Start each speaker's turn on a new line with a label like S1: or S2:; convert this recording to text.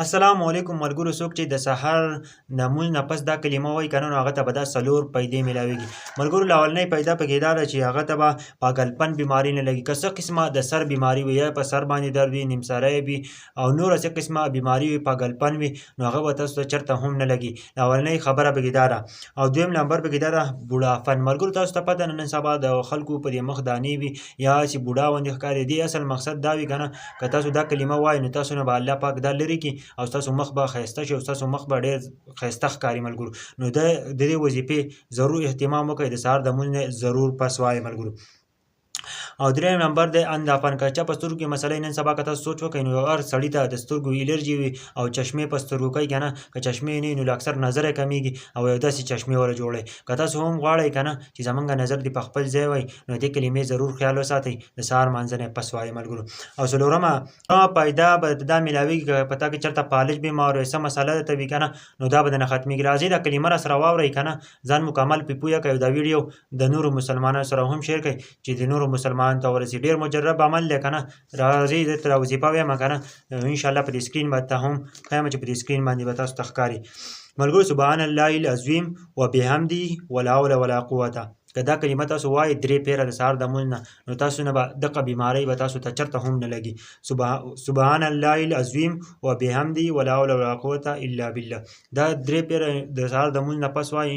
S1: السلام علیکم ملګرو. څوک چې د سحر د مونځ نه پس دا کلمه وایي که نه نو هغه ته به دا څلور پیدې میلاویږي. ملګرو اولنۍ پیدا پکې دا ده چې هغه ته به پاگلپن بیماري نه لګي. که څه قسمه د سر بیماري وي یا په سر باندې درد وي، نیمسری وي او نوره څه قسمه بیماري وي، پاگلپن وي، نو هغه به تاسو ته چېرته هم نه لګي. اولنۍ خبره پکې دا ده. او دویم نمبر پکې دا ده بوډافن. ملګرو تاسو ته پته نن سبا د خلکو په دې مخ دانې وي یا چې بوډا غوندې ښکاري. دې اصل مقصد دا وي که نه که تاسو دا کلمه وایئ نو تاسو نه به الله پاک دا لرې کړي او ستاسو مخ به ښایسته شي او ستاسو مخ به ډېر ښایسته ښکاري ملګرو. نو د دې وظیفې ضرور اهتمام وکړئ، د سهار د مونځ نه ضرور پس وایئ ملګرو. او دریم نمبر دی اندافن. که چا په سترګو کې مسئله نن سبا که تاسو سوچ وکړئ نو هر سړي ته د سترګو الرجي وي او چشمې په سترګو کوي که نه، که چشمې نه وي نو اکثر نظر یې کمیږي او یو داسې چشمې ورله جوړوي. که تاسو هم غواړئ که نه چې زمونږ نظر دې په خپل ځای وای نو دې کلمې ضرور خیال وساتئ، د سهار مانځه نه پس وایئ ملګرو. او څلورمه پیدا به دا میلاویږي که په تا کې چېرته فالج بیمار وي، څه مسله درته وي که نه نو دا به درنه ختمېږي. راځئ دا کلمه راسره واورئ که نه، ځان مکمل پرې پویه کړئ او دا ویډیو د نورو مسلمانانو سره هم شیر کړئ چې د نورو مسلمانانو ته ورسي. ډېر مجرب عمل دی که نه. راځئ درته دا وظیفه وایم که نه، انشاءالله په دې سکرین به ته هم ښیم چې په دې سکرین باندې به تاسو ته ښکاري. ملګرو سبحان الله العظیم وبحمده ولا حول ولا قوته. که دا کلمه تاسو وایئ 3 پیره د سهار د مونځ نه نو تاسو نه به دغه بیمارۍ به تاسو ته چېرته هم نه لګي. سبحان الله العظیم وبحمده ولا حول ولا قوته الا بالله. دا 3 پیره د سهار د مونځ نه پس وایئ.